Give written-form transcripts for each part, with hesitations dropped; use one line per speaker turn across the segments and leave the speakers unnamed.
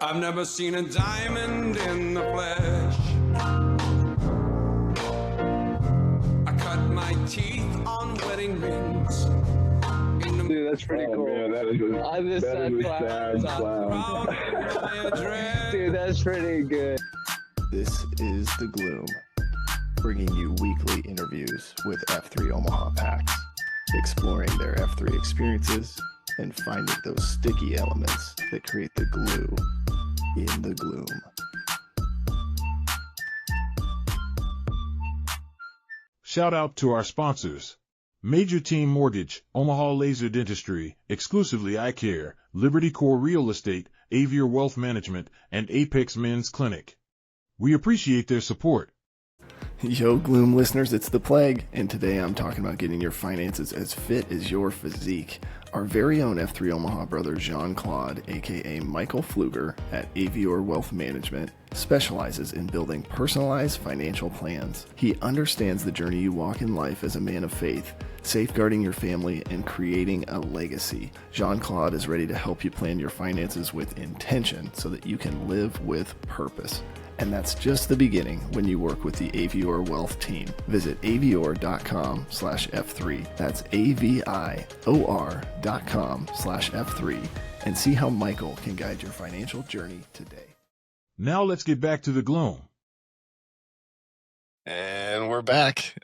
I've never seen a diamond in the flesh. I cut my teeth on wedding rings.
Dude, that's pretty cool.
Man, that is a sad clown.
Dude, that's pretty good.
This is The Gloom, bringing you weekly interviews with F3 Omaha packs, exploring their F3 experiences and finding those sticky elements that create the glue in the gloom.
Shout out to our sponsors: Major Team Mortgage, Omaha Laser Dentistry, Exclusively Eye Care, Liberty Core Real Estate, Avior Wealth Management, and Apex Men's Clinic. We appreciate their support.
Yo, Gloom listeners, it's the Plague, and today I'm talking about getting your finances as fit as your physique. Our very own F3 Omaha brother Jean-Claude, aka Michael Pfluger at Avior Wealth Management, specializes in building personalized financial plans. He understands the journey you walk in life as a man of faith, safeguarding your family and creating a legacy. Jean-Claude is ready to help you plan your finances with intention so that you can live with purpose. And that's just the beginning when you work with the Avior Wealth team. Visit avior.com/F3. That's AVIOR.com/F3 and see how Michael can guide your financial journey today.
Now let's get back to the gloom.
And we're back.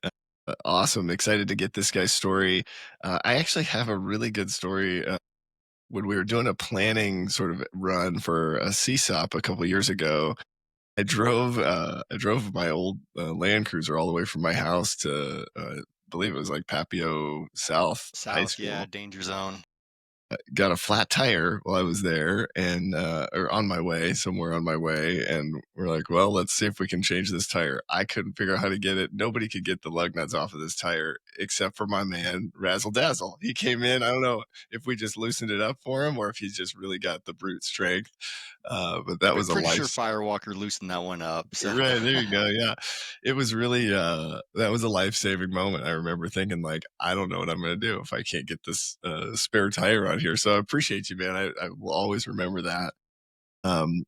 Awesome. Excited to get this guy's story. I actually have a really good story. When we were doing a planning sort of run for a CSOP a couple years ago, I drove my old Land Cruiser all the way from my house to, I believe it was like Papio South High School.
Yeah, danger zone.
Got a flat tire while I was there, and or somewhere on my way, and we're like, well, let's see if we can change this tire. I couldn't figure out how to get it. Nobody could get the lug nuts off of this tire except for my man Razzle Dazzle. He came in. I don't know if we just loosened it up for him or if he's just really got the brute strength. But that was
pretty sure Firewalker loosened that one up. So.
Right, there you go. Yeah, it was really that was a life-saving moment. I remember thinking, like, I don't know what I'm going to do if I can't get this spare tire on here. So I appreciate you, man. I will always remember that. And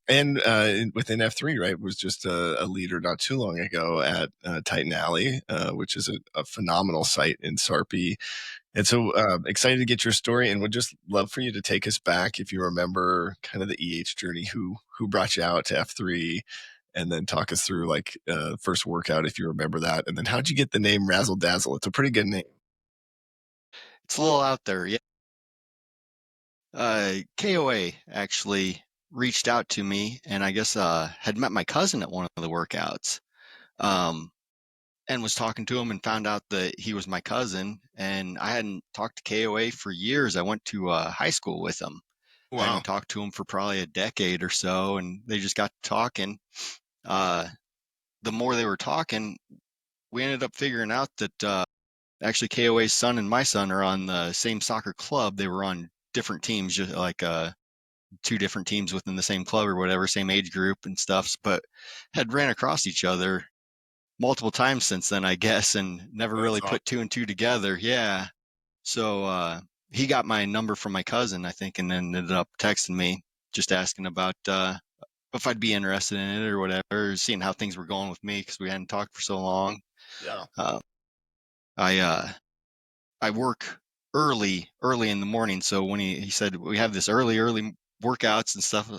within F3, right, was just a leader not too long ago at Titan Alley, which is a phenomenal site in Sarpy. And so excited to get your story, and would just love for you to take us back, if you remember kind of the EH journey, who brought you out to F3, and then talk us through like first workout, if you remember that. And then how'd you get the name Razzle Dazzle? It's a pretty good name.
It's a little out there, yeah. KOA actually reached out to me, and I guess had met my cousin at one of the workouts. And was talking to him and found out that he was my cousin, and I hadn't talked to KOA for years. I went to high school with him.
Wow.
I hadn't talked to him for probably a decade or so, and they just got talking. The more they were talking, we ended up figuring out that actually KOA's son and my son are on the same soccer club. They were on different teams, just like two different teams within the same club or whatever, same age group and stuff, but had ran across each other multiple times since then, I guess, and never really put two and two together. Yeah. So he got my number from my cousin, I think, and then ended up texting me just asking about if I'd be interested in it or whatever, seeing how things were going with me because we hadn't talked for so long.
Yeah.
I work early in the morning, so when he said we have this early workouts and stuff,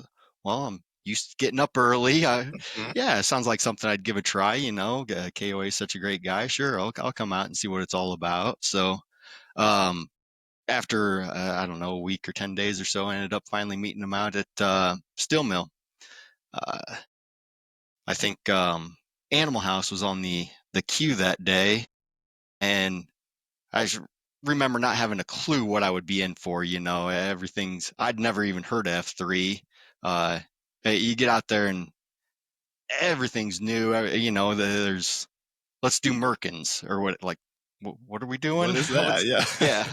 well, I'm used to getting up early. Yeah, it sounds like something I'd give a try. You know, KOA is such a great guy. Sure, I'll come out and see what it's all about. So, after I don't know, a week or 10 days or so, I ended up finally meeting him out at Steel Mill. I think Animal House was on the queue that day, and I remember not having a clue what I would be in for. You know, I'd never even heard of F3. You get out there and everything's new. You know, let's do Merkins or what are we doing?
What is that? Yeah.
Yeah.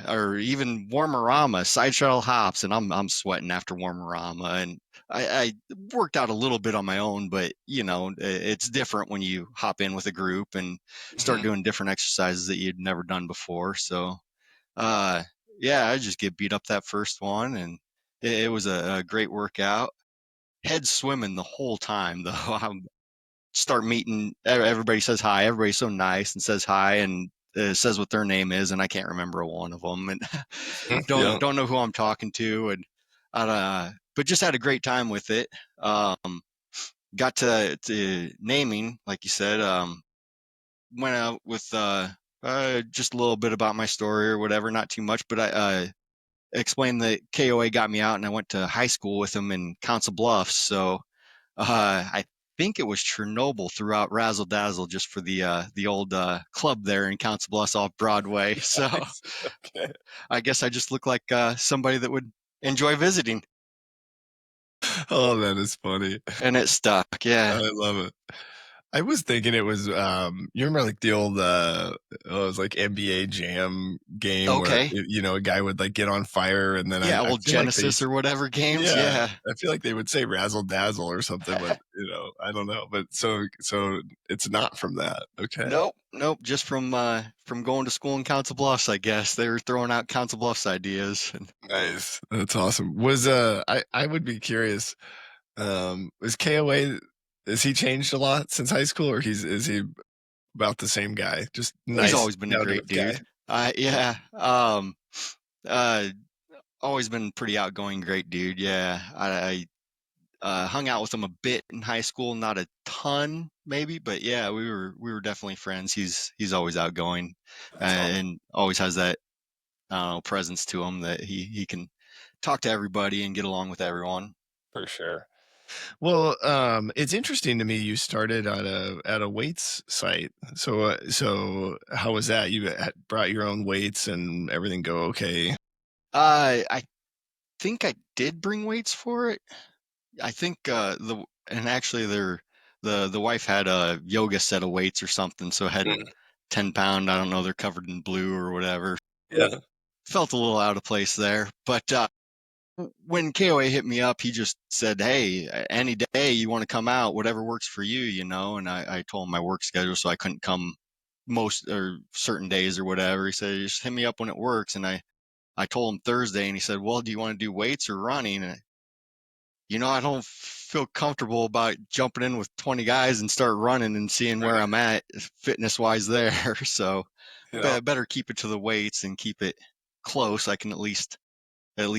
Or even Warmerama, side shuttle hops, and I'm sweating after Warmerama, and I worked out a little bit on my own, but you know, it's different when you hop in with a group and start doing different exercises that you'd never done before. So yeah, I just get beat up that first one, and it was a great workout. head swimming the whole time, though. I'm start meeting, everybody says hi. Everybody's so nice and says hi and says what their name is, and I can't remember one of them, and
Yeah.
don't know who I'm talking to, and but just had a great time with it. Got to naming, like you said. Went out with just a little bit about my story or whatever, not too much, but I explained that KOA got me out, and I went to high school with him in Council Bluffs. So I think it was Chernobyl throughout Razzle Dazzle, just for the old club there in Council Bluffs off Broadway. So
Nice. Okay.
I guess I just look like somebody that would enjoy visiting,
Oh, that is funny.
and it stuck. Yeah.
I love it. I was thinking it was, you remember like the old, it was like NBA Jam game where,
Okay.
a guy would like get on fire and then
Yeah,
I
old
feel like
Genesis or whatever games.
yeah,
Yeah.
I feel like they would say Razzle Dazzle or something, but I don't know. But so it's not from that. Okay.
Nope. Just from going to school in Council Bluffs, I guess they were throwing out Council Bluffs ideas.
Nice. That's awesome. Was I would be curious, is KOA, has he changed a lot since high school, or is he about the same guy? Just
He's
nice,
always been a
down to
great
earth guy.
dude. Yeah. Uh, Always been pretty outgoing, great dude. Yeah. I hung out with him a bit in high school, not a ton, maybe, but yeah, we were definitely friends. He's always outgoing,
That's awesome.
and always has that presence to him that he can talk to everybody and get along with everyone.
For sure. Well, it's interesting to me you started at a weights site. So how was that? You had brought your own weights and everything go okay?
I think I did bring weights for it. I think the and actually the wife had a yoga set of weights or something, so it had
Mm.
10 pound. I don't know, they're covered in blue or whatever.
Yeah.
Felt a little out of place there, but when KOA hit me up, he just said, "Hey, any day you want to come out, whatever works for you, you know." And I told him my work schedule, so I couldn't come most or certain days or whatever. He said, "Just hit me up when it works." And I told him Thursday, and he said, "Well, do you want to do weights or running?" And I don't feel comfortable about jumping in with 20 guys and start running and seeing where
Right.
I'm at fitness wise there. So
Yeah.
better keep it to the weights and keep it close. I can at least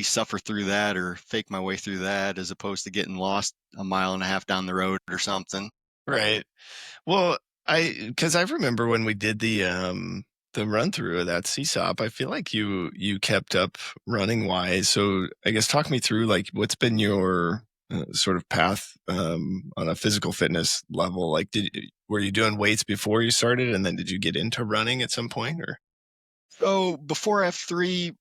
suffer through that or fake my way through that, as opposed to getting lost a mile and a half down the road or something.
Right. Well, because I remember when we did the run through of that CSOP, I feel like you kept up running wise. So I guess talk me through like what's been your sort of path on a physical fitness level. Like, were you doing weights before you started, and then did you get into running at some point, or?
So before F3,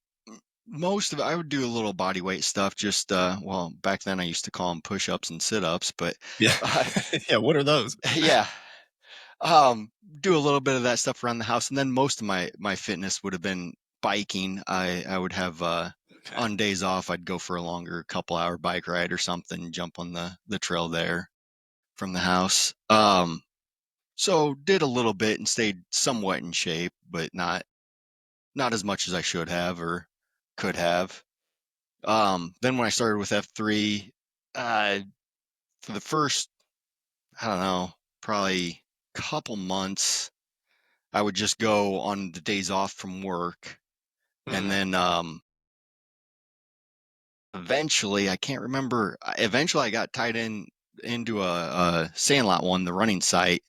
most of it, I would do a little body weight stuff. Just well, back then I used to call them push-ups and sit-ups, but
Yeah.
uh,
Yeah. What are those?
yeah, do a little bit of that stuff around the house, and then most of my fitness would have been biking. I would have
Okay.
on days off, I'd go for a longer couple hour bike ride or something, jump on the trail there from the house. So did a little bit and stayed somewhat in shape, but not as much as I should have or could have. Then when I started with F3, uh, for the first, I don't know, probably couple months, I would just go on the days off from work. And
Mhm.
then eventually, I can't remember, eventually I got tied into a Sandlot one, the running site,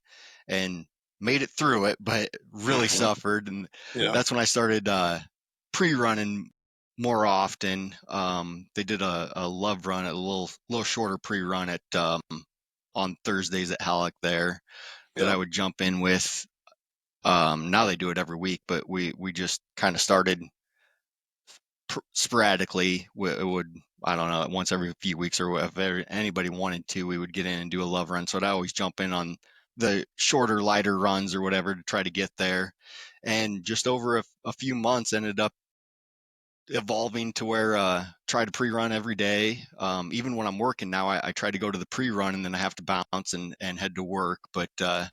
and made it through it, but really
Mhm.
suffered. And
Yeah.
that's when I started pre-running more often. They did a love run, a little shorter pre-run at on Thursdays at Halleck there that I
Yeah.
would jump in with. Now they do it every week, but we just kind of started sporadically. It would, I don't know, once every few weeks or whatever anybody wanted to, we would get in and do a love run. So I'd always jump in on the shorter, lighter runs or whatever to try to get there. And just over a few months, ended up evolving to where try to pre-run every day. Even when I'm working now, I try to go to the pre-run and then I have to bounce and head to work.
Yeah.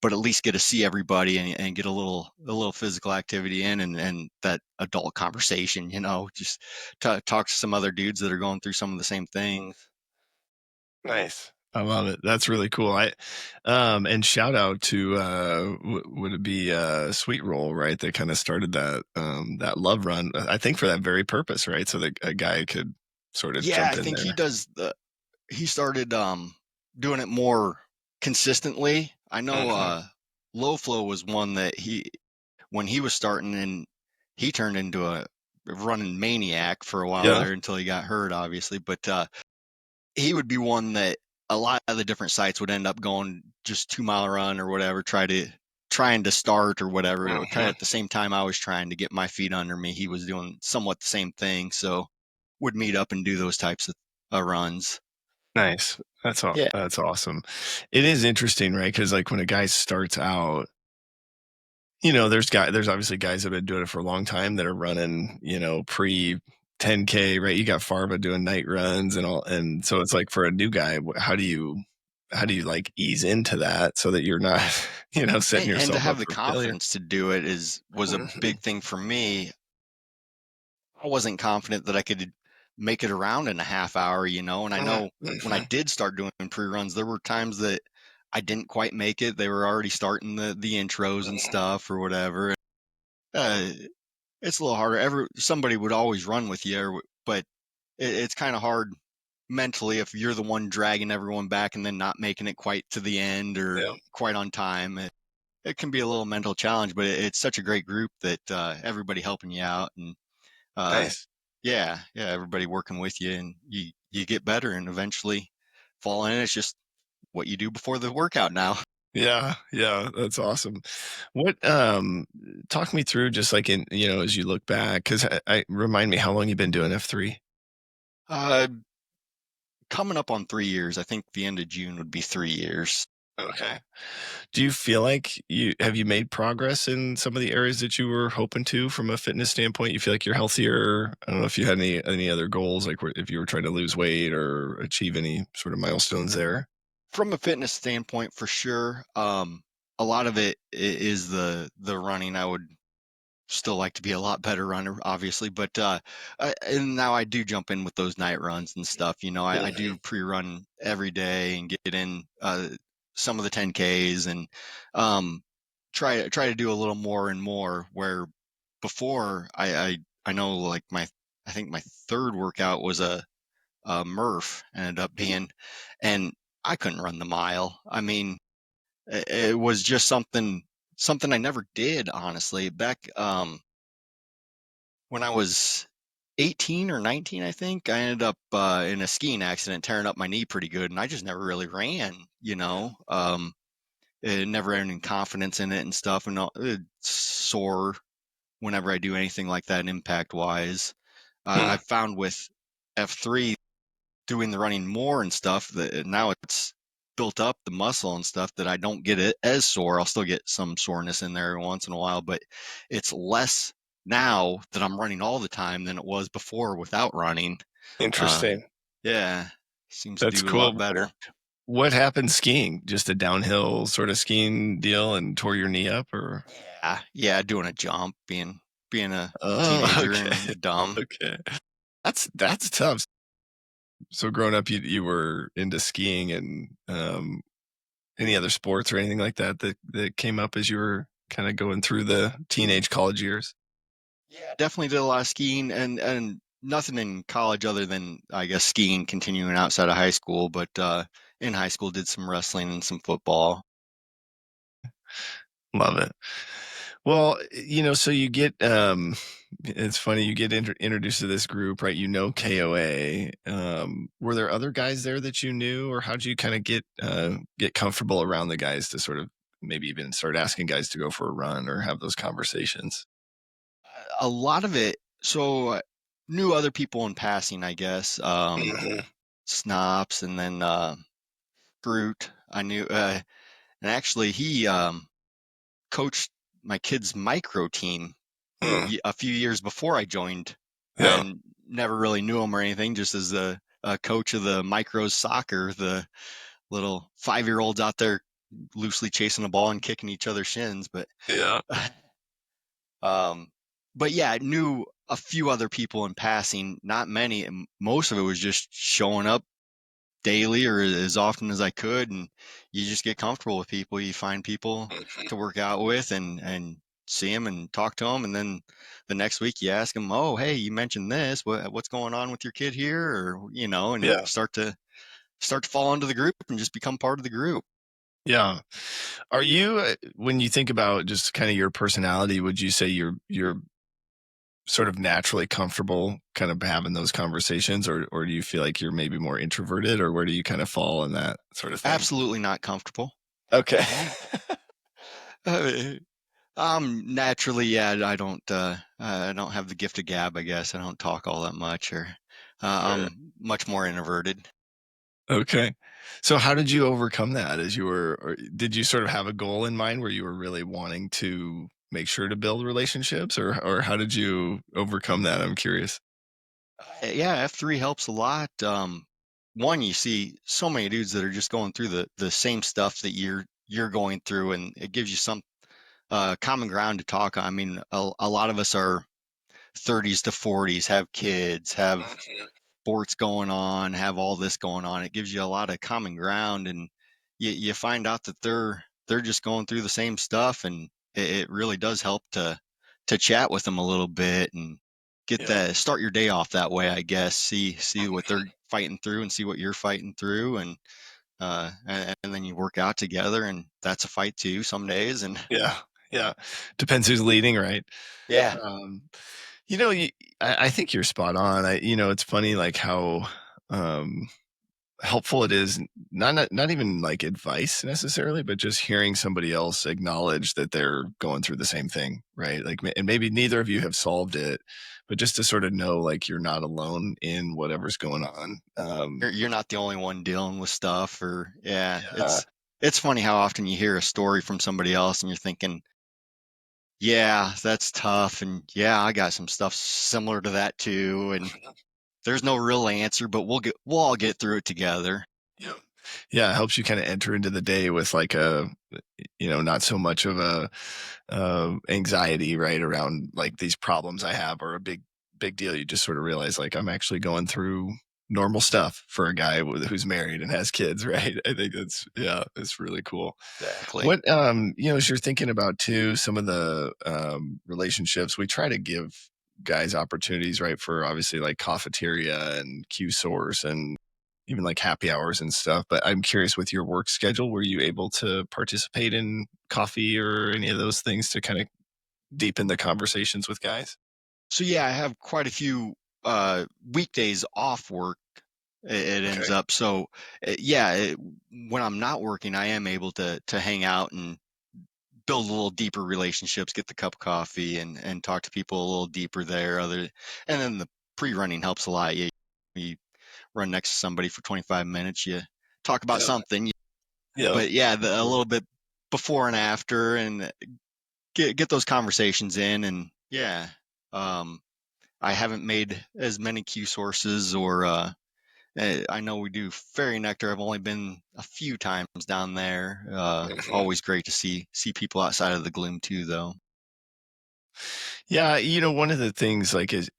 But at least get to see everybody and get a little physical activity in, and that adult conversation, just talk to some other dudes that are going through some of the same things.
Nice. I love it. That's really cool. And shout out to would it be Sweet Roll, right? That kind of started that love run. I think for that very purpose, right? So that a guy could sort of
Yeah,
jump
I
in
think
there.
he started doing it more consistently. I know
Mhm.
Low Flow was one that when he was starting, and he turned into a running maniac for a while
Yeah.
there until he got hurt, obviously. But he would be one that a lot of the different sites would end up going just 2 mile run or whatever, trying to start or whatever. Kind of
Mhm.
at the same time I was trying to get my feet under me, he was doing somewhat the same thing. So would meet up and do those types of runs.
Nice.
Yeah.
That's awesome. It is interesting, right? Because like when a guy starts out, there's obviously guys that have been doing it for a long time that are running, pre 10K, right? You got Farva doing night runs and all, and so it's like for a new guy, how do you like ease into that so that you're not, setting
And to
yourself
have
up
the
for failure?
confidence to do it was a
Mhm.
big thing for me. I wasn't confident that I could make it around in a half hour, and I know when I
Mhm.
did start doing pre-runs, there were times that I didn't quite make it. They were already starting the intros and stuff or whatever. Uh, it's a little harder. Somebody would always run with you, but it's kind of hard mentally if you're the one dragging everyone back and then not making it quite to the end or
Yeah.
quite on time. It can be a little mental challenge, but it's such a great group that everybody helping you out, and uh,
Nice.
yeah, everybody working with you, and you get better and eventually fall in. It's just what you do before the workout now.
Yeah, yeah, that's awesome. What talk me through just like in, as you look back, because I remind me how long you've been doing F3?
Uh, Coming up on 3 years. I think the end of June would be 3 years.
Okay. Do you feel like you made progress in some of the areas that you were hoping to from a fitness standpoint? You feel like you're healthier? I don't know if you had any other goals, like if you were trying to lose weight or achieve any sort of milestones there.
From a fitness standpoint, for sure. A lot of it is the running. I would still like to be a lot better runner, obviously, but and now I do jump in with those night runs and stuff. I do
Mhm.
pre-run every day and get in some of the 10Ks, and um, try to do a little more and more. Where before I know, like, I think my third workout was a Murph ended up being, and I couldn't run the mile. I mean, it was just something I never did, honestly. Back when I was 18 or 19, I think, I ended up in a skiing accident, tearing up my knee pretty good, and I just never really ran. Never had any confidence in it and stuff, and it's sore whenever I do anything like that, impact wise.
Hmm.
I found with F3, doing the running more and stuff, that now it's built up the muscle and stuff, that I don't get it as sore. I'll still get some soreness in there once in a while, but it's less now that I'm running all the time than it was before without running. Uh,
Interesting.
yeah, seems to
That's
do a lot
cool.
better.
What happened skiing? Just a downhill sort of skiing deal and tore your knee up, or?
Yeah, doing a jump, being a
Oh,
teenager
okay.
and dumb.
Okay. That's tough. So growing up, you were into skiing and any other sports or anything like that came up as you were kind of going through the teenage college years?
Yeah, definitely did a lot of skiing, and nothing in college other than, I guess, skiing continuing outside of high school. But in high school, did some wrestling and some football.
Love it. Well, so you get it's funny you get introduced to this group, right? KOA. Were there other guys there that you knew, or how'd you kind of get comfortable around the guys to sort of maybe even start asking guys to go for a run or have those conversations?
A lot of it. So knew other people in passing, I guess.
Mhm.
Snops, and then Groot. I knew, and actually he coached my kids' micro team
Mm.
a few years before I joined,
Yeah.
and never really knew him or anything. Just as a coach of the micros soccer, the little 5-year-olds out there loosely chasing a ball and kicking each other's shins. But
Yeah.
um, but yeah, I knew a few other people in passing, not many, and most of it was just showing up daily or as often as I could, and you just get comfortable with people. You find people to work out with and see them and talk to them, and then the next week you ask them, "Oh, hey, you mentioned this. What's going on with your kid here?" Or and
Yeah.
start to fall into the group and just become part of the group.
Yeah. Are you, when you think about just kind of your personality, would you say you're sort of naturally comfortable kind of having those conversations, or do you feel like you're maybe more introverted, or where do you kind of fall in that sort of thing?
Absolutely not comfortable.
Okay.
Uh, naturally, yeah, I don't have the gift of gab, I guess. I don't talk all that much, or
Sure.
I'm much more introverted.
Okay. So how did you overcome that as you were, or did you sort of have a goal in mind where you were really wanting to make sure to build relationships, or how did you overcome that? I'm curious.
Yeah, F3 helps a lot. One, you see so many dudes that are just going through the same stuff that you're going through, and it gives you some common ground to talk on. I mean, a lot of us are 30s to 40s, have kids, have sports going on, have all this going on. It gives you a lot of common ground, and you find out that they're just going through the same stuff, and it really does help to chat with them a little bit and get
Yeah.
that start your day off that way. I guess see what they're fighting through and see what you're fighting through, and then you work out together, and that's a fight too some days, and
Yeah. Yeah. Depends who's leading, right?
yeah.
Um, you know, I think you're spot on. It's funny, like how, um, helpful it is, not even like advice necessarily, but just hearing somebody else acknowledge that they're going through the same thing, right? Like, and maybe neither of you have solved it, but just to sort of know like you're not alone in whatever's going on.
You're not the only one dealing with stuff, or yeah,
Yeah.
it's funny how often you hear a story from somebody else and you're thinking, yeah, that's tough, and yeah, I got some stuff similar to that too, and there's no real answer, but we'll all get through it together.
Yeah. Yeah, it helps you kind of enter into the day with like a, not so much of a, anxiety, right, around like these problems I have, or a big deal. You just sort of realize like I'm actually going through normal stuff for a guy who's married and has kids, right? I think it's really cool.
Exactly.
What, as you're thinking about too, some of the relationships, we try to give guys opportunities, right, for obviously like cafeteria and Q source and even like happy hours and stuff. But I'm curious, with your work schedule, were you able to participate in coffee or any of those things to kind of deepen the conversations with guys?
So yeah, I have quite a few weekdays off work. It ends
Okay.
up so yeah. When I'm not working, I am able to hang out and build a little deeper relationships, get the cup of coffee and talk to people a little deeper there. And then the pre-running helps a lot. You run next to somebody for 25 minutes, you talk about
Yeah.
something,
Yeah.
but yeah, a little bit before and after, and get those conversations in, and yeah. Um, I haven't made as many Q sources or I know we do Fairy Nectar. I've only been a few times down there. Always great to see people outside of the Gloom too, though.
Yeah, one of the things like is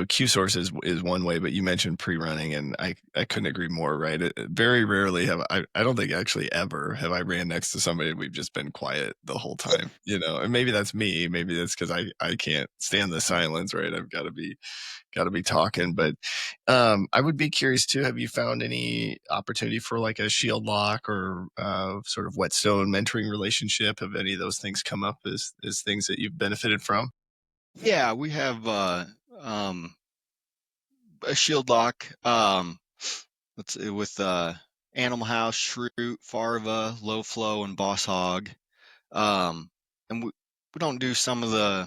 Q source is one way, but you mentioned pre-running, and I couldn't agree more. Right, very rarely have I don't think actually ever have I ran next to somebody and we've just been quiet the whole time. And maybe that's me, maybe that's because I can't stand the silence. Right, I've got to be talking. But I would be curious too. Have you found any opportunity for like a shield lock or sort of whetstone mentoring relationship? Have any of those things come up as things that you've benefited from?
Yeah, we have a shield lock. Let's see, with Animal House, Shroot, Farva, Low Flow, and Boss Hog. Um, and we don't do some of the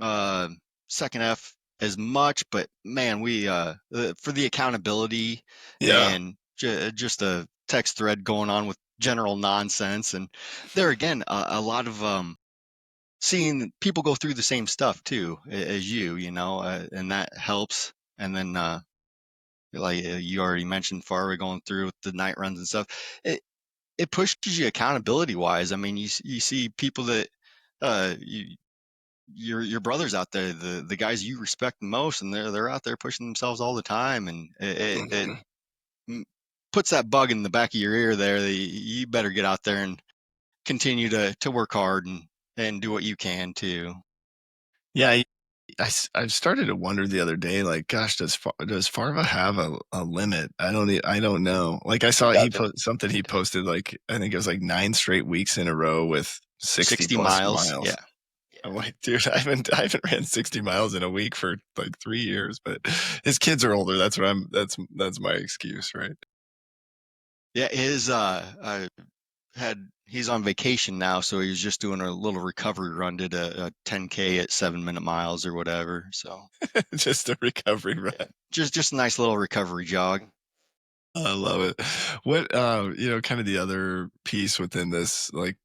uh, second F as much, but man, we for the accountability
Yeah.
and just a text thread going on with general nonsense, and there again, a lot of seeing people go through the same stuff too as and that helps. And then like you already mentioned, Farwa going through with the night runs and stuff. It pushes you accountability wise. I mean, you see people that your brothers out there, the guys you respect the most, and they're out there pushing themselves all the time, and it
Mhm.
puts that bug in the back of your ear there that you better get out there and continue to work hard and do what you can too.
Yeah, I started to wonder the other day, like, gosh, does Farva have a limit? I don't know. Like, I saw something he posted, like, I think it was like 9 straight weeks in a row with 60 plus
miles.
miles.
Yeah.
I'm like, dude, I haven't ran 60 miles in a week for like 3 years, but his kids are older. That's my excuse, right?
Yeah, he's on vacation now, so he's just doing a little recovery run, did a 10K at 7-minute miles or whatever. So
Just a recovery run.
just a nice little recovery jog.
I love it. What, kind of the other piece within this, like,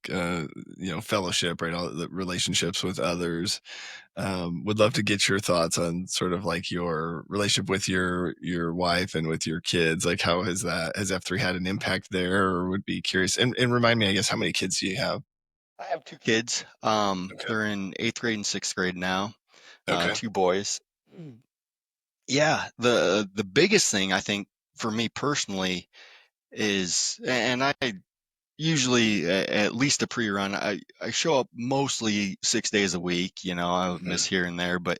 fellowship, right? All the relationships with others. Would love to get your thoughts on sort of like your relationship with your wife and with your kids. Like, how has F3 had an impact there, or would be curious. And remind me, I guess, how many kids do you have?
I have 2 kids.
Okay.
They're in 8th grade and 6th grade now.
Okay.
2 boys. Yeah, the biggest thing I think for me personally is, and I usually at least a pre-run, I show up mostly 6 days a week. I'll miss here and there, but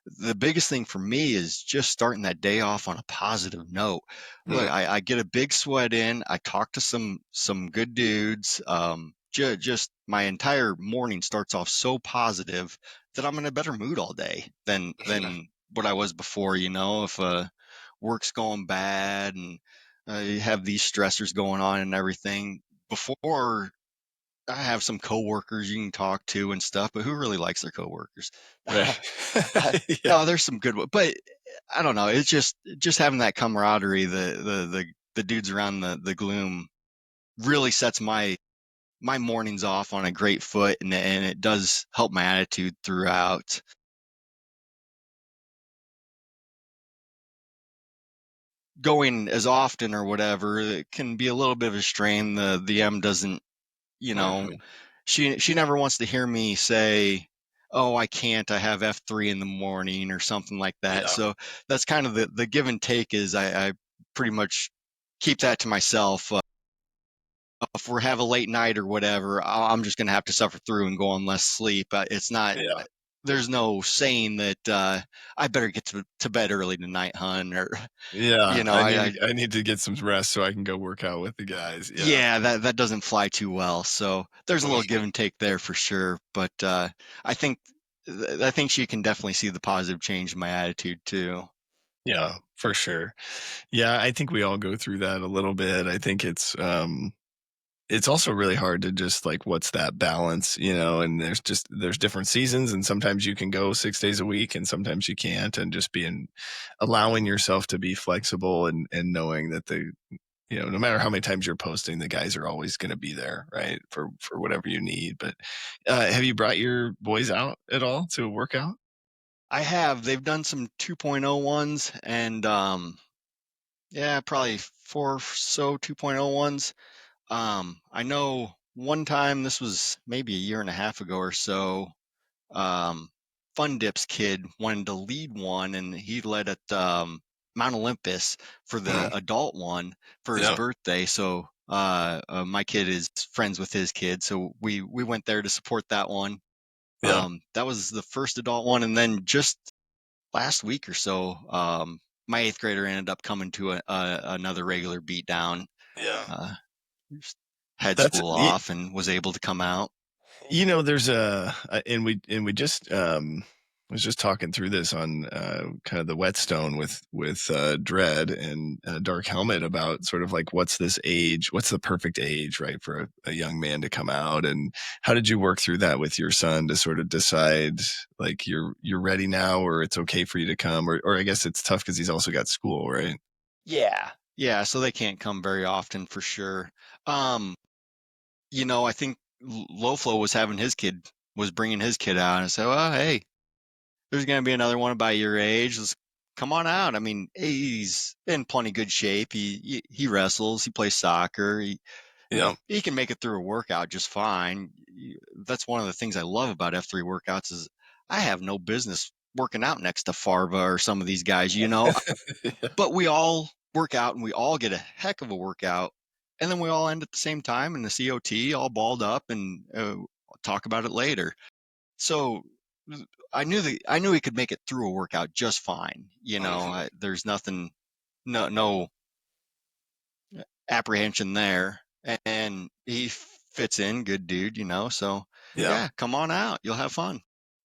the biggest thing for me is just starting that day off on a positive note. Look, I get a big sweat in. I talk to some good dudes. Just my entire morning starts off so positive that I'm in a better mood all day than what I was before. If work's going bad and you have these stressors going on and everything. Before, I have some coworkers you can talk to and stuff, but who really likes their coworkers?
Right.
Yeah. No, there's some good, but I don't know. It's just having that camaraderie. The dudes around the Gloom really sets my mornings off on a great foot, and it does help my attitude throughout. Going as often or whatever, it can be a little bit of a strain. The M doesn't, she never wants to hear me say, oh, I can't, I have F3 in the morning or something like that.
Yeah.
So that's kind of the give and take is I pretty much keep that to myself. If we have a late night or whatever, I'm just going to have to suffer through and go on less sleep. It's not, there's no saying that I better get to bed early tonight, hun, or
I need to get some rest so I can go work out with the guys.
Yeah, that doesn't fly too well. So there's a little give and take there for sure. But I think she can definitely see the positive change in my attitude too.
Yeah, for sure. Yeah, I think we all go through that a little bit. I think it's also really hard to just like, what's that balance, and there's different seasons, and sometimes you can go 6 days a week and sometimes you can't, and just allowing yourself to be flexible and knowing that no matter how many times you're posting, the guys are always going to be there, right? For whatever you need. But have you brought your boys out at all to a workout?
I have. They've done some 2.0 ones and probably 4 or so 2.0 ones. I know one time, this was maybe a year and a half ago or so, Fun Dip's kid wanted to lead one, and he led at Mount Olympus for the adult one for his birthday. So my kid is friends with his kid, so we went there to support that one. That was the first adult one, and then just last week or so, my 8th grader ended up coming to another regular beat down. Had school off and was able to come out.
There's and we just was just talking through this on kind of the whetstone with Dread and Dark Helmet about sort of like, what's the perfect age, right, for a young man to come out, and how did you work through that with your son to sort of decide like you're ready now, or it's okay for you to come, or I guess it's tough because he's also got school, right?
Yeah, so they can't come very often for sure. I think Low Flow was bringing his kid out, and I said, well, hey, there's going to be another one about your age. Let's come on out. I mean, he's in plenty good shape. He wrestles. He plays soccer. He can make it through a workout just fine. That's one of the things I love about F3 workouts is I have no business working out next to Farva or some of these guys, but we all work out and we all get a heck of a workout. And then we all end at the same time in the COT, all balled up, and talk about it later. So I knew he could make it through a workout just fine. There's nothing, no apprehension there, and he fits in, good dude. So yeah, come on out, you'll have fun.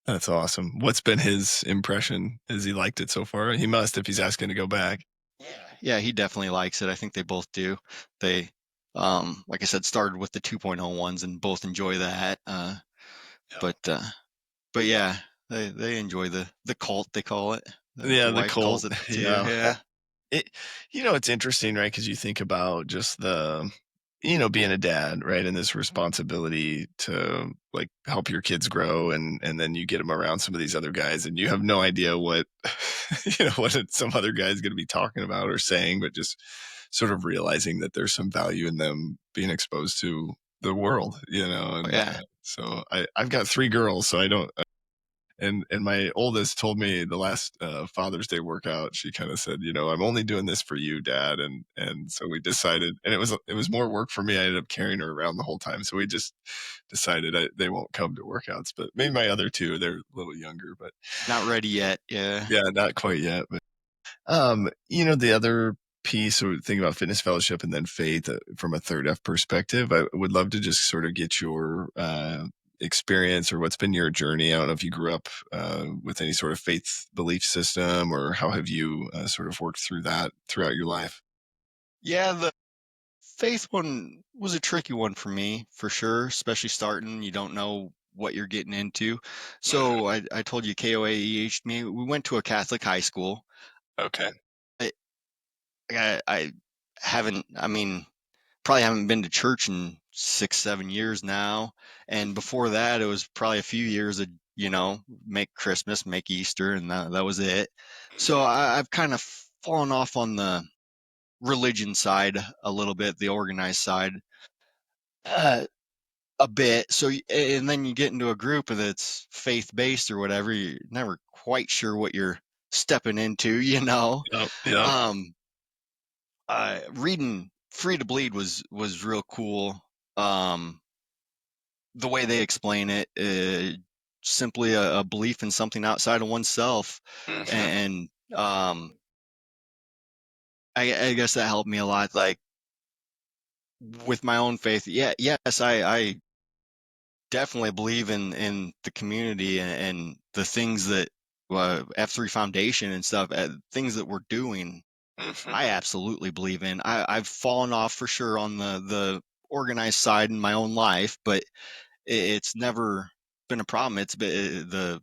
That's awesome. What's been his impression? Has he liked it so far? He must, if he's asking to go back.
Yeah, he definitely likes it. I think they both do. They, like I said, started with the 2.0 ones and both enjoy that. But yeah, they enjoy the cult, they call it.
The
wife
cult.
calls it too. Yeah.
It's interesting, right? Because you think about just the, being a dad, right? And this responsibility to like help your kids grow, and then you get them around some of these other guys, and you have no idea what, what some other guy's going to be talking about or saying, but just sort of realizing that there's some value in them being exposed to the world, And,
Yeah.
So I've got 3 girls, so I don't. And my oldest told me the last Father's Day workout, she kind of said, I'm only doing this for you, Dad. And so we decided, and it was more work for me. I ended up carrying her around the whole time. So we just decided they won't come to workouts. But maybe my other 2, they're a little younger, but
Not ready yet. Yeah.
yeah, not quite yet. But the other piece or thing about fitness fellowship and then faith from a third F perspective, I would love to just sort of get your experience or what's been your journey. I don't know if you grew up with any sort of faith belief system, or how have you sort of worked through that throughout your life?
Yeah, the faith one was a tricky one for me, for sure, especially starting. You don't know what you're getting into. So I told you KOA EH'd me. We went to a Catholic high school.
Okay.
I haven't, probably haven't been to church in 6-7 years now. And before that, it was probably a few years of, make Christmas, make Easter, and that was it. So I've kind of fallen off on the religion side a little bit, the organized side a bit. So, and then you get into a group that's faith-based or whatever, you're never quite sure what you're stepping into,
Yeah.
Reading Free to Bleed was real cool. The way they explain it, simply a belief in something outside of oneself.
Mhm.
And I guess that helped me a lot, like with my own faith. Yes, I definitely believe in the community and the things that F3 Foundation and stuff, things that we're doing.
Mhm.
I absolutely believe in. I've fallen off for sure on the organized side in my own life, but it's never been a problem. It's been the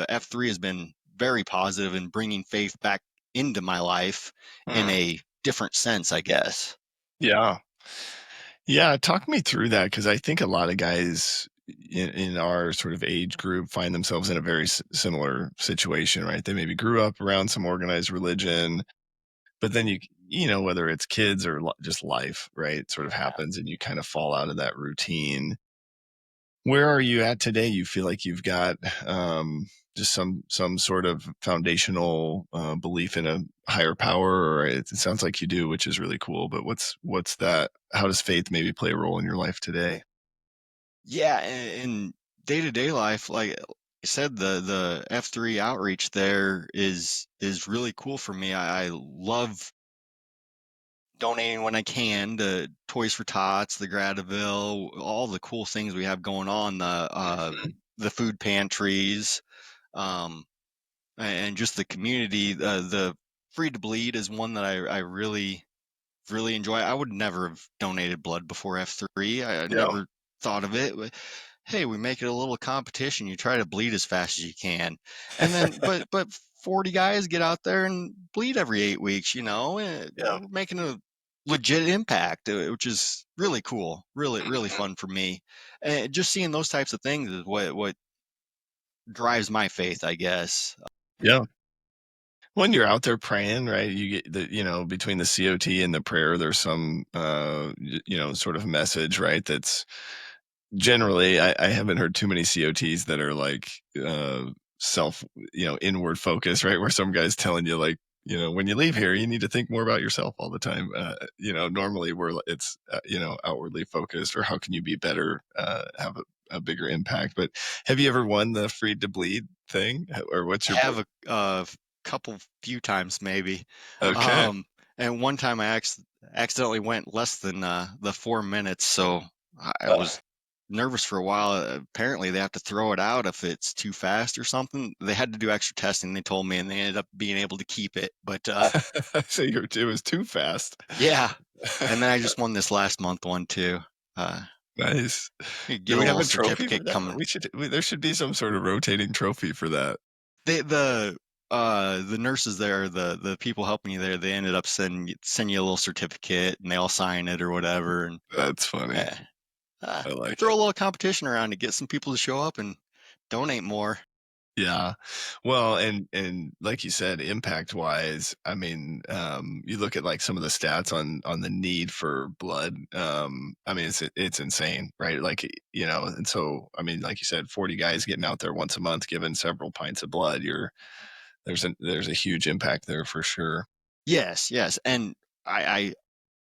F3 has been very positive in bringing faith back into my life in
Mm.
a different sense, I guess.
Yeah. Yeah, talk me through that, because I think a lot of guys in our sort of age group find themselves in a very similar situation, right? They maybe grew up around some organized religion, but then whether it's kids or just life, right, sort of happens, and you kind of fall out of that routine. Where are you at today? You feel like you've got just some sort of foundational belief in a higher power, or it sounds like you do, which is really cool. But what's that? How does faith maybe play a role in your life today?
Yeah, in day-to-day life, like I said, the F3 outreach there is really cool for me. I love donating when I can to Toys for Tots, the Gradaville, all the cool things we have going on,
Mhm.
the food pantries, um, and just the community. The Free to Bleed is one that I really really enjoy. I would never have donated blood before F3. I
Yeah.
never thought of it. Hey, we make it a little competition. You try to bleed as fast as you can, and then but 40 guys get out there and bleed every 8 weeks.
Yeah.
We're making a legit impact, which is really cool, really
Mhm.
fun for me. And just seeing those types of things is what drives my faith, I guess.
Yeah. When you're out there praying, right? You get between the COT and the prayer, there's some sort of message, right? That's generally, I haven't heard too many COTs that are like self, inward focus, right? Where some guy's telling you like when you leave here, you need to think more about yourself all the time. Normally it's outwardly focused, or how can you be better, have a bigger impact. But have you ever won the Freed to Bleed thing, or what's
I
your
have a few times maybe.
okay?
And one time I accidentally went less than the 4 minutes, so I
Uh,
was nervous for a while. Apparently, they have to throw it out if it's too fast or something. They had to do extra testing, they told me, and they ended up being able to keep it. But
so it was too fast.
yeah, and then I just won this last month one too.
Nice.
Get
Do
a
we have
little
a trophy for
certificate
that?
coming.
There should be some sort of rotating trophy for that.
The nurses there, the people helping you there, they ended up send you a little certificate, and they all sign it or whatever. And
That's funny.
I
like
throw
it.
a little competition around to get some people to show up and donate more.
Yeah. Well, and like you said, impact wise, I mean, you look at like some of the stats on the need for blood. I mean, it's insane, right? Like, and so, I mean, like you said, 40 guys getting out there once a month, giving several pints of blood, there's a huge impact there for sure.
Yes, and I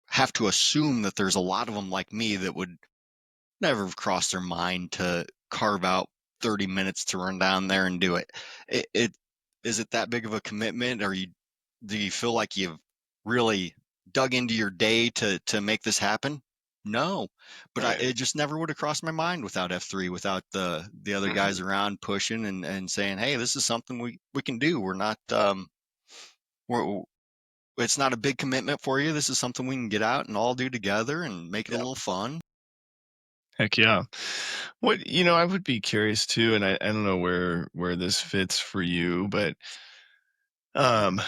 have to assume that there's a lot of them like me that would never have crossed their mind to carve out 30 minutes to run down there and do it. It is it that big of a commitment, or do you feel like you've really dug into your day to make this happen? No, but
Right.
it just never would have crossed my mind without F3, without the other guys around pushing and saying, hey, this is something we can do. We're not we're it's not a big commitment for you. This is something we can get out and all do together and make it a
Yeah.
little fun.
Heck yeah. I would be curious too, and I don't know where this fits for you, but um,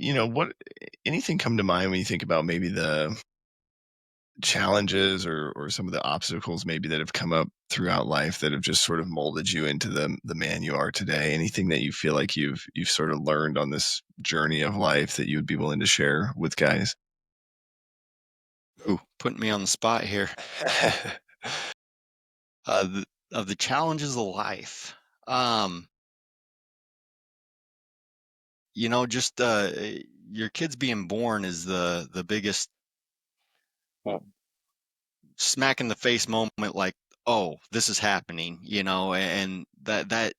what anything come to mind when you think about maybe the challenges or some of the obstacles maybe that have come up throughout life that have just sort of molded you into the man you are today? Anything that you feel like you've sort of learned on this journey of life that you would be willing to share with guys?
Ooh, putting me on the spot here. Of the challenges of life. Um, just your kids being born is the biggest smack in the face moment, like, oh, this is happening, and that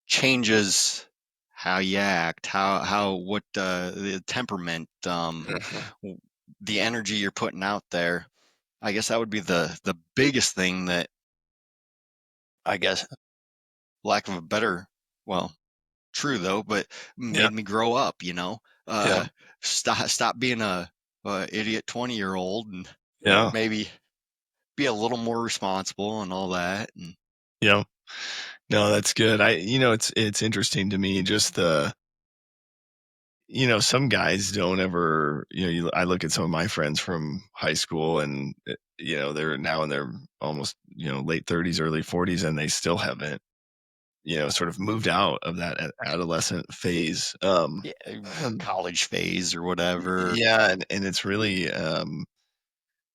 changes how you act, what the temperament, the energy you're putting out there. I guess that would be the biggest thing that, I guess, lack of a better, well, true though, but
Yeah.
made me grow up,
Yeah.
stop being a idiot 20-year-old, and
Yeah.
maybe be a little more responsible and all that. And
Yeah. No, that's good. It's interesting to me just some guys don't ever, I look at some of my friends from high school and, they're now in their almost, late 30s, early 40s, and they still haven't, sort of moved out of that adolescent phase.
yeah,
Um,
college phase or whatever.
yeah. And it's really,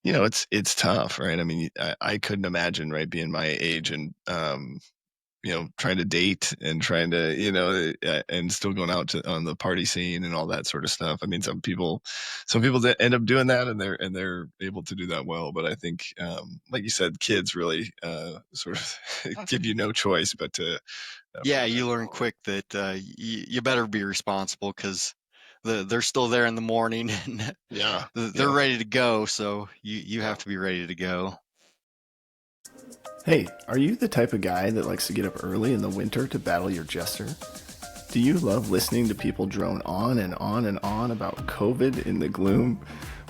it's tough, right? I mean, I couldn't imagine, right, being my age and, trying to date and trying to, and still going out on the party scene and all that sort of stuff. I mean, some people that end up doing that and they're able to do that well. But I think, like you said, kids really sort of give you no choice but to.
Yeah, you learn quick that you better be responsible, because they're still there in the morning and
Yeah.
they're ready to go. So you have to be ready to go.
Hey, are you the type of guy that likes to get up early in the winter to battle your jester? Do you love listening to people drone on and on and on about COVID in the gloom?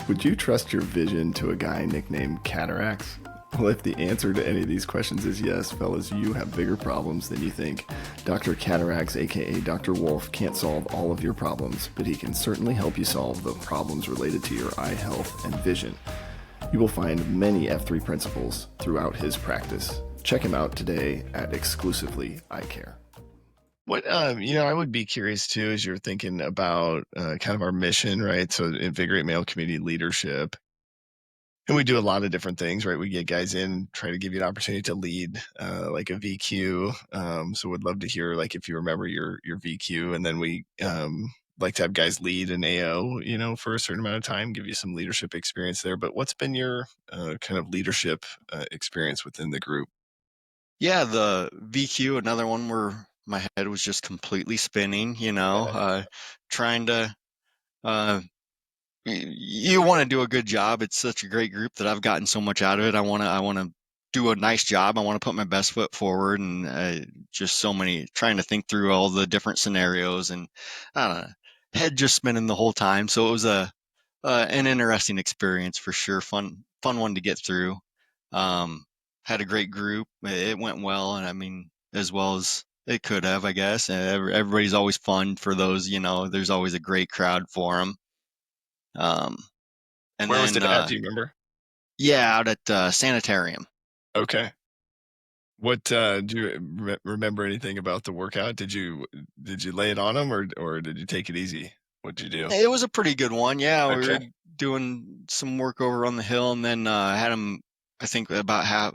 Would you trust your vision to a guy nicknamed Cataracts? Well, if the answer to any of these questions is yes, fellas, you have bigger problems than you think. Dr. Cataracts, aka Dr. Wolf, can't solve all of your problems, but he can certainly help you solve the problems related to your eye health and vision. You will find many F3 principles throughout his practice. Check him out today at Exclusively Eye Care.
What I would be curious too, as you're thinking about kind of our mission, right? So invigorate male community leadership. And we do a lot of different things, right? We get guys in, try to give you an opportunity to lead like a VQ. So would love to hear, like, if you remember your VQ, and then we like to have guys lead an AO, for a certain amount of time, give you some leadership experience there. But what's been your kind of leadership experience within the group?
Yeah, the VQ, another one where my head was just completely spinning, trying to, you want to do a good job. It's such a great group that I've gotten so much out of it. I want to do a nice job. I want to put my best foot forward, and just so many, trying to think through all the different scenarios, and I don't know, head just spinning the whole time. So it was an interesting experience for sure. Fun one to get through. Had a great group. It went well, and I mean, as well as it could have, I guess. Everybody's always fun for those. There's always a great crowd for them. And
Where
then
was it at? Do you remember?
Yeah, out at Sanitarium.
Okay. What do you remember anything about the workout? Did you lay it on them, or did you take it easy? What'd you do?
It was a pretty good one. Yeah, we were
Okay.
doing some work over on the hill, and then had them, I think, about half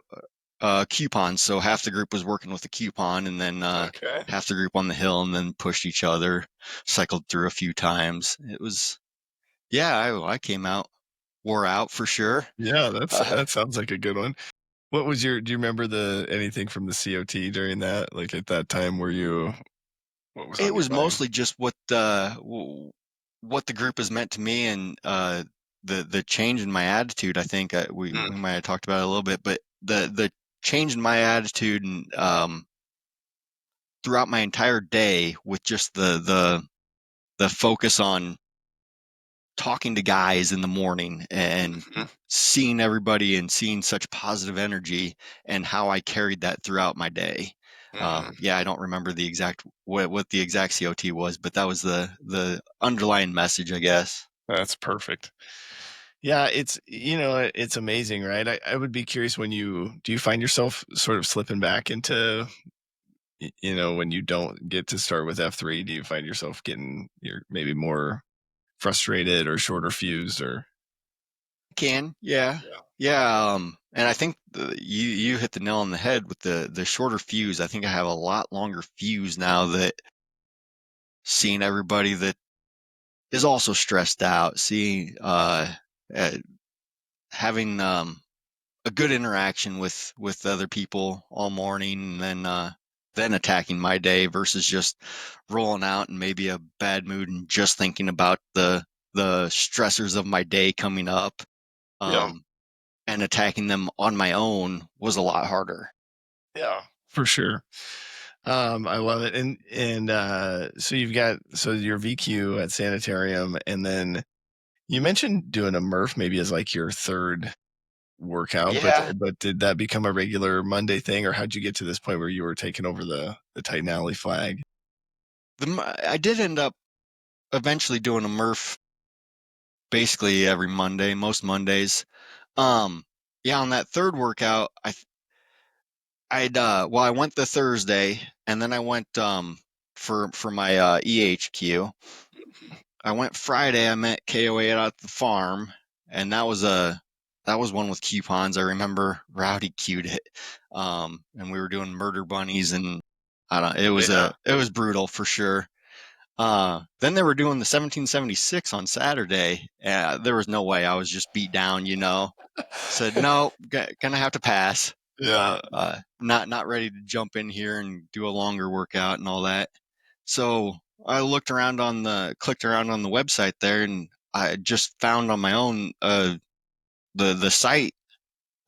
coupons. So half the group was working with the coupon, and then
Okay.
half the group on the hill, and then pushed each other, cycled through a few times. It was, yeah, I came out, wore out for sure.
Yeah, that sounds like a good one. Do you remember anything from the COT during that? Like at that time, what was
It
on your
was
mind?
mostly just what the group has meant to me, and the change in my attitude. I think we might have talked about it a little bit, but the change in my attitude, and throughout my entire day, with just the focus on talking to guys in the morning and seeing everybody and seeing such positive energy, and how I carried that throughout my day. Yeah, I don't remember the exact what the exact COT was, but that was the underlying message, I guess.
That's perfect. Yeah, it's amazing, right? I would be curious, do you find yourself sort of slipping back into, when you don't get to start with F3, do you find yourself you're maybe more frustrated or shorter fused or?
Yeah. Yeah. And I think you hit the nail on the head with the shorter fuse. I think I have a lot longer fuse now, that seeing everybody that is also stressed out, seeing having a good interaction with other people all morning, and then attacking my day, versus just rolling out and maybe a bad mood and just thinking about the stressors of my day coming up.
Yeah.
And attacking them on my own was a lot harder.
Yeah, for sure. I love it. And so your VQ at Sanitarium, and then you mentioned doing a Murph maybe as like your third workout,
Yeah.
but did that become a regular Monday thing, or how'd you get to this point where you were taking over the Titan Alley flag?
I did end up eventually doing a Murph basically every Monday, most Mondays. Yeah, on that third workout, I went the Thursday, and then I went for my EHQ. I went Friday. I met KOA at the farm, and that was one with coupons. I remember Rowdy queued it, and we were doing murder bunnies, and I don't. It was brutal for sure. Then they were doing the 1776 on Saturday. There was no way. I was just beat down, Said no, gonna have to pass.
Yeah.
Not ready to jump in here and do a longer workout and all that. So I clicked around on the website there, and I just found on my own the site.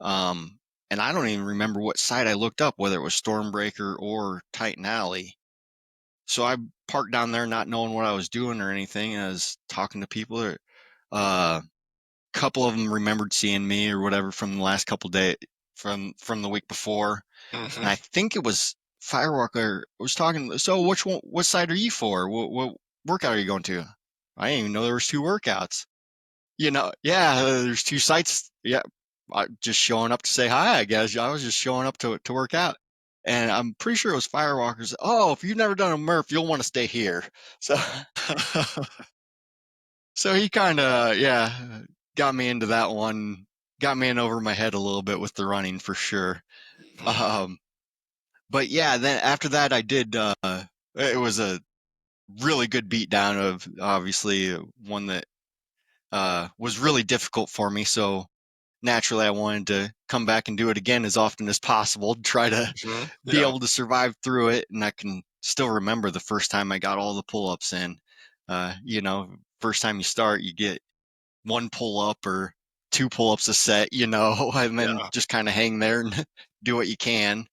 And I don't even remember what site I looked up, whether it was Stormbreaker or Titan Alley. So I parked down there, not knowing what I was doing or anything. And I was talking to people. A couple of them remembered seeing me or whatever from the last couple days, from the week before. And I think it was Firewalker was talking. So what side are you for? What workout are you going to? I didn't even know there was two workouts. Yeah, there's two sites. Yeah, just showing up to say hi, I guess. I was just showing up to work out. And I'm pretty sure it was Firewalkers. Oh, if you've never done a Murph, you'll want to stay here. So he kind of, got me into that one, got me in over my head a little bit with the running for sure. But yeah, then after that, I did. It was a really good beatdown of obviously one that was really difficult for me. So naturally, I wanted to come back and do it again as often as possible to try to be able to survive through it. And I can still remember the first time I got all the pull-ups in. First time you start, you get 1 pull-up or 2 pull-ups a set, and then just kind of hang there and do what you can.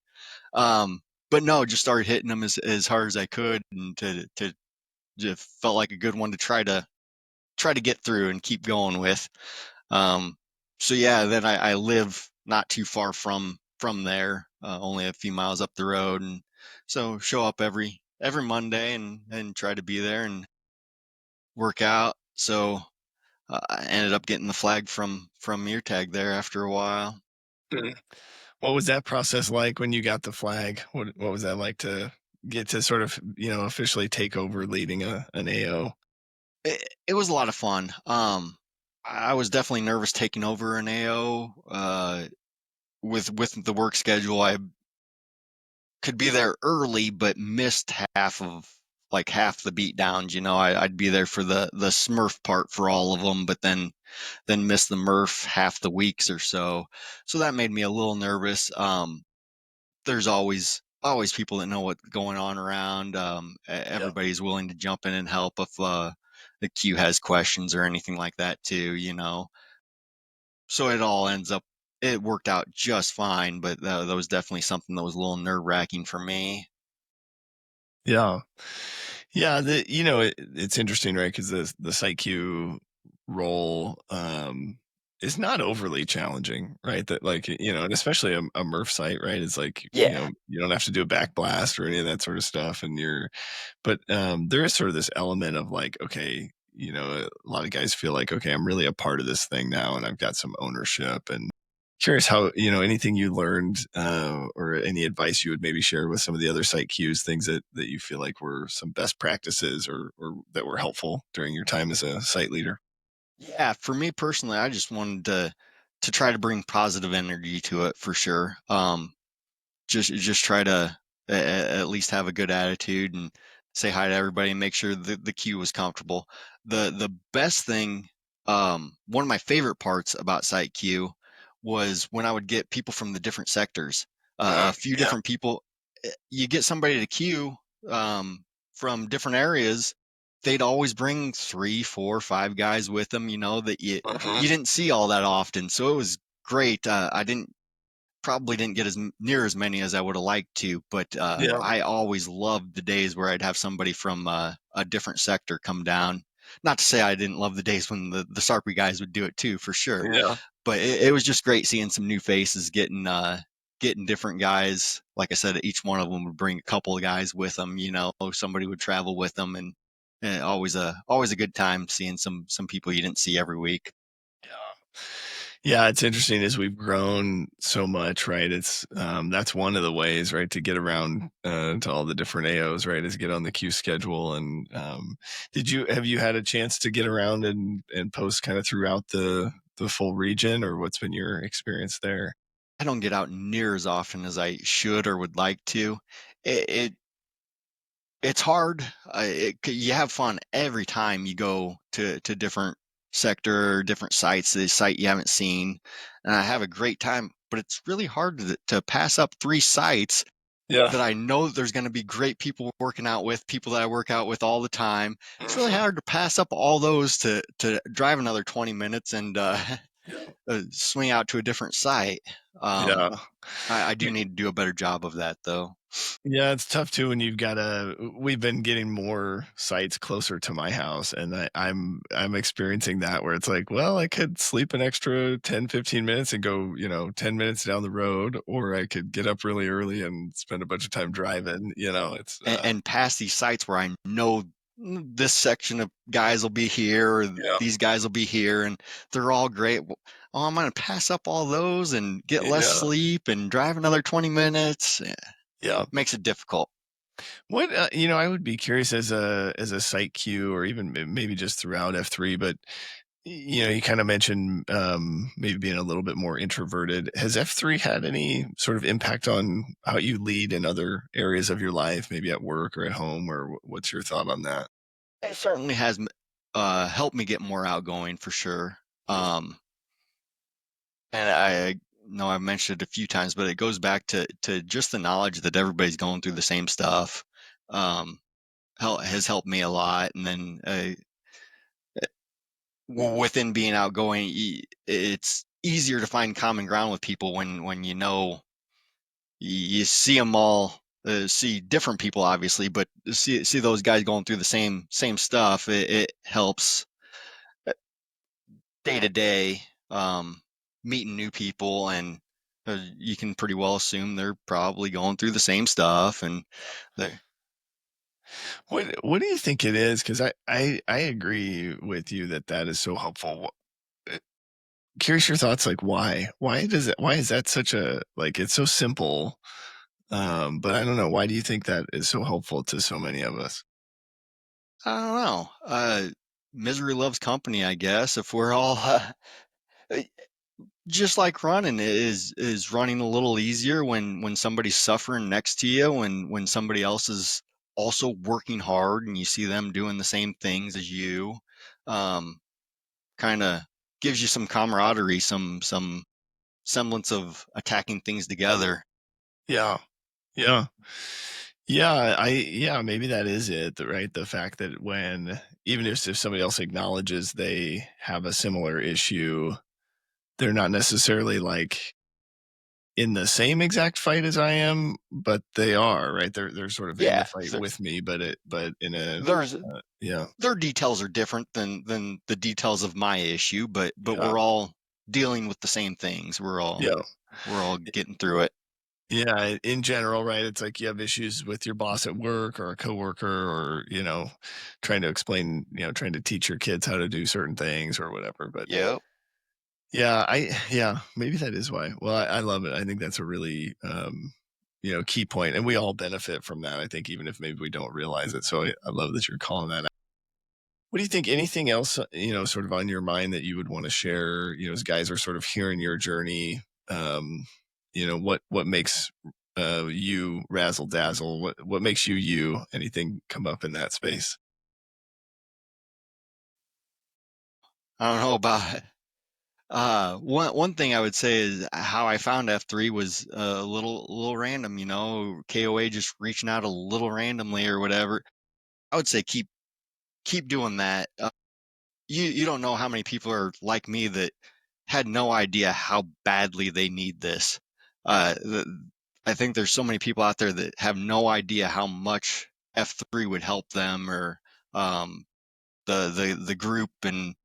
But no, just started hitting them as hard as I could, and to just felt like a good one to try to get through and keep going with. So yeah, then I live not too far from there, only a few miles up the road, and so show up every Monday and try to be there and work out. So I ended up getting the flag from Ear Tag there after a while.
What was that process like when you got the flag? What was that like to get to sort of, officially take over leading an AO?
It was a lot of fun. I was definitely nervous taking over an AO. With the work schedule, I could be there early, but missed half the beat downs. I'd be there for the Smurf part for all of them, but then miss the Murph half the weeks or so. So that made me a little nervous. There's always people that know what's going on around. Everybody's willing to jump in and help if the queue has questions or anything like that too. So it worked out just fine, but that was definitely something that was a little nerve-wracking for me.
Yeah. Yeah, it's interesting, right? Because the site queue role is not overly challenging, right? That and especially a Murph site, right? It's like, you don't have to do a back blast or any of that sort of stuff, but there is sort of this element of like, okay, a lot of guys feel like, okay, I'm really a part of this thing now, and I've got some ownership. And curious how, anything you learned or any advice you would maybe share with some of the other site queues, things that you feel like were some best practices or that were helpful during your time as a site leader.
Yeah, for me personally, I just wanted to try to bring positive energy to it for sure. Just try to at least have a good attitude and say hi to everybody and make sure the queue was comfortable. The best thing, one of my favorite parts about site queue was when I would get people from the different sectors, a few different people. You get somebody to queue from different areas, they'd always bring 3, 4, 5 guys with them, that you didn't see all that often. So it was great. I probably didn't get near as many as I would have liked to, but I always loved the days where I'd have somebody from a different sector come down. Not to say I didn't love the days when the Sarpy guys would do it too, for sure.
Yeah.
But it was just great seeing some new faces, getting different guys. Like I said, each one of them would bring a couple of guys with them. Somebody would travel with them, and always a good time seeing some people you didn't see every week.
Yeah, it's interesting as we've grown so much, right? It's that's one of the ways, right, to get around to all the different AOs, right, is get on the queue schedule. And have you had a chance to get around and post kind of throughout the full region, or what's been your experience there?
I don't get out near as often as I should or would like to. It's hard. You have fun every time you go to different sector, different sites, the site you haven't seen, and I have a great time. But it's really hard to pass up 3 sites that I know that there's going to be great people working out with, people that I work out with all the time. It's really hard to pass up all those to drive another 20 minutes and swing out to a different site. I do need to do a better job of that, though.
Yeah, it's tough too when we've been getting more sites closer to my house, and I'm experiencing that where it's like, well, I could sleep an extra 10, 15 minutes and go, 10 minutes down the road, or I could get up really early and spend a bunch of time driving, it's
and pass these sites where I know this section of guys will be here, or these guys will be here, and they're all great. Oh, I'm going to pass up all those and get less sleep and drive another 20 minutes.
Yeah.
Makes it difficult.
What I would be curious as a site queue, or even maybe just throughout F3, but You kind of mentioned maybe being a little bit more introverted. Has F3 had any sort of impact on how you lead in other areas of your life, maybe at work or at home, or what's your thought on that?
It certainly has helped me get more outgoing for sure. And I know I've mentioned it a few times, but it goes back to just the knowledge that everybody's going through the same stuff. Um, has helped me a lot. And then within being outgoing, it's easier to find common ground with people when you know you see them all. See different people, obviously, but see those guys going through the same stuff. It helps day to day, meeting new people, and you can pretty well assume they're probably going through the same stuff, and they
What do you think it is? Because I agree with you that that is so helpful. Curious your thoughts, like why is that such a, like, it's so simple, but I don't know, why do you think that is so helpful to so many of us?
I don't know. Misery loves company, I guess. If we're all uh, just like running is running a little easier when somebody's suffering next to you, when somebody else is also working hard and you see them doing the same things as you. Um, kind of gives you some camaraderie, some semblance of attacking things together.
Yeah. Yeah. Yeah, maybe that is it, right? The fact that when, even if somebody else acknowledges they have a similar issue, they're not necessarily like in the same exact fight as I am, but they are, right? They're sort of in the
Yeah,
fight with me, but in a
there's
yeah,
their details are different than the details of my issue, but
yeah,
we're all dealing with the same things.
yeah.
We're all getting through it.
Yeah, in general, right? It's like you have issues with your boss at work or a coworker, or, trying to explain, trying to teach your kids how to do certain things or whatever. But
Yep.
yeah, maybe that is why. Well, I love it. I think that's a really, key point, and we all benefit from that. I think even if maybe we don't realize it. So I love that you're calling that out. What do you think? Anything else, sort of on your mind that you would want to share? As guys are sort of hearing your journey, what makes you razzle dazzle? What makes you you? Anything come up in that space?
I don't know about one thing I would say is how I found F3 was a little random, KOA just reaching out a little randomly or whatever. I would say keep doing that. You don't know how many people are like me that had no idea how badly they need this. I think there's so many people out there that have no idea how much F3 would help them, or um, the group and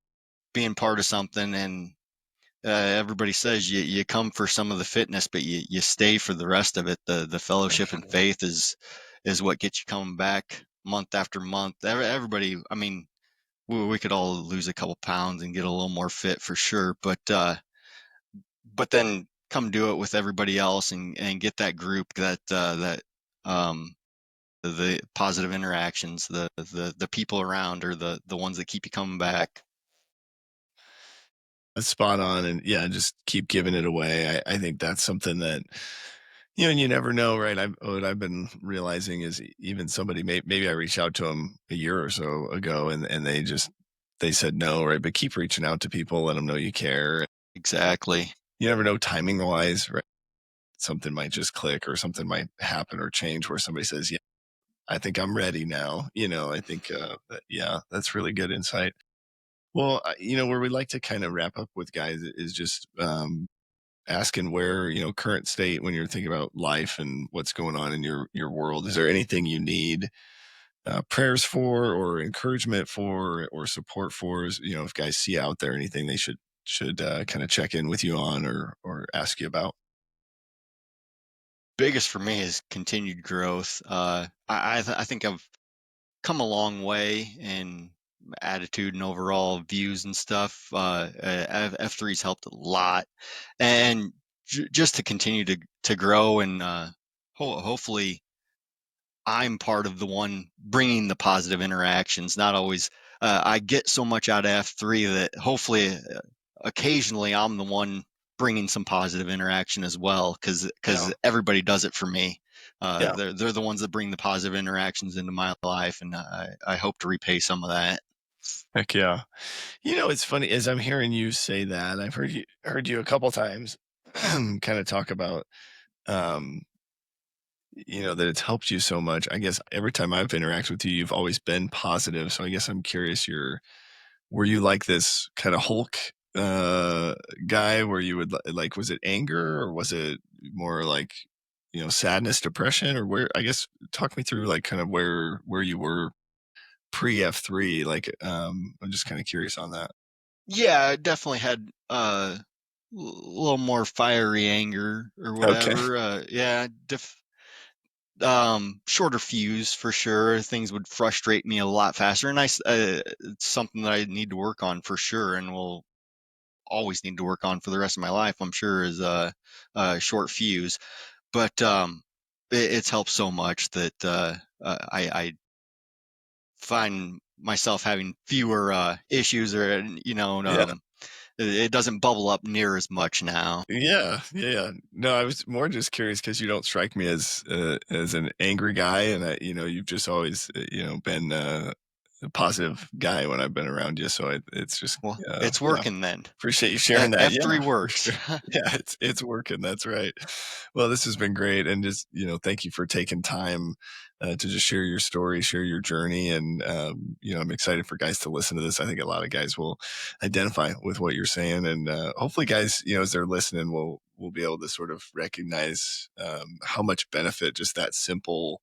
being part of something. And everybody says you come for some of the fitness, but you stay for the rest of it. The fellowship and faith is what gets you coming back month after month. Everybody, I mean, we could all lose a couple pounds and get a little more fit for sure, but then come do it with everybody else and get that group, that um the positive interactions, the people around are the ones that keep you coming back.
That's spot on, and yeah, just keep giving it away. I think that's something that, and you never know, right? What I've been realizing is even somebody, maybe I reached out to them a year or so ago, and they said no, right? But keep reaching out to people, let them know you care.
Exactly.
You never know, timing wise, right? Something might just click, or something might happen or change where somebody says, "Yeah, I think I'm ready now." I think, yeah, that's really good insight. Well, where we like to kind of wrap up with guys is just asking where, current state, when you're thinking about life and what's going on in your world, is there anything you need prayers for, or encouragement for, or support for? If guys see out there anything they should kind of check in with you on, or ask you about.
Biggest for me is continued growth. I think I've come a long way in attitude and overall views and stuff. F3's helped a lot, and just to continue to grow, and hopefully I'm part of the one bringing the positive interactions. Not always I get so much out of F3 that hopefully occasionally I'm the one bringing some positive interaction as well, because everybody does it for me. They're the ones that bring the positive interactions into my life, and I hope to repay some of that.
Heck yeah. It's funny as I'm hearing you say that. I've heard you a couple times kind of talk about that it's helped you so much. I guess every time I've interacted with you, you've always been positive. So I guess I'm curious, were you like this kind of Hulk guy where you would like, was it anger or was it more like, sadness, depression, or where, I guess, talk me through like kind of where you were pre F3. Like, I'm just kind of curious on that.
Yeah, I definitely had a little more fiery anger or whatever. Okay. Shorter fuse for sure. Things would frustrate me a lot faster, and it's something that I need to work on for sure, and will always need to work on for the rest of my life, I'm sure, is a short fuse. But it's helped so much that I find myself having fewer issues, or it doesn't bubble up near as much now.
Yeah. No, I was more just curious because you don't strike me as an angry guy, and you've just always been a positive guy when I've been around you. So it's just
it's working then.
Appreciate you sharing that.
F3 works.
Yeah, it's working. That's right. Well, this has been great, and just thank you for taking time to just share your story, share your journey, and I'm excited for guys to listen to this. I think a lot of guys will identify with what you're saying, and hopefully, guys, as they're listening, will be able to sort of recognize how much benefit just that simple,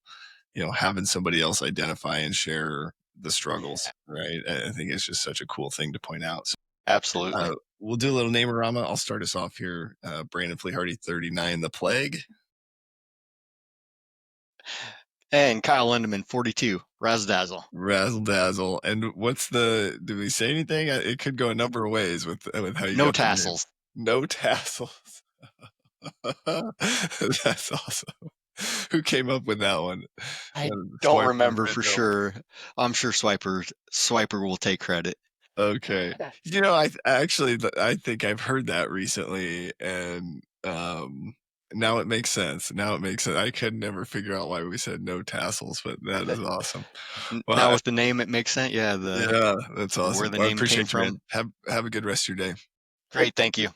having somebody else identify and share the struggles, right? I think it's just such a cool thing to point out. So,
absolutely.
We'll do a little name-orama. I'll start us off here. Brandon Flehardy, 39, The Plague.
And Kyle Lindeman, 42, Razzle Dazzle.
Razzle Dazzle. And did we say anything? It could go a number of ways with how you
No tassels.
No tassels. That's awesome. Who came up with that one?
I don't remember for sure. I'm sure Swiper will take credit.
Okay. I think I've heard that recently, and now it makes sense. I could never figure out why we said no tassels, but that is awesome.
Well, now with the name, it makes sense. Yeah,
that's awesome.
Where the name came from.
Man. Have a good rest of your day.
Great, thank you.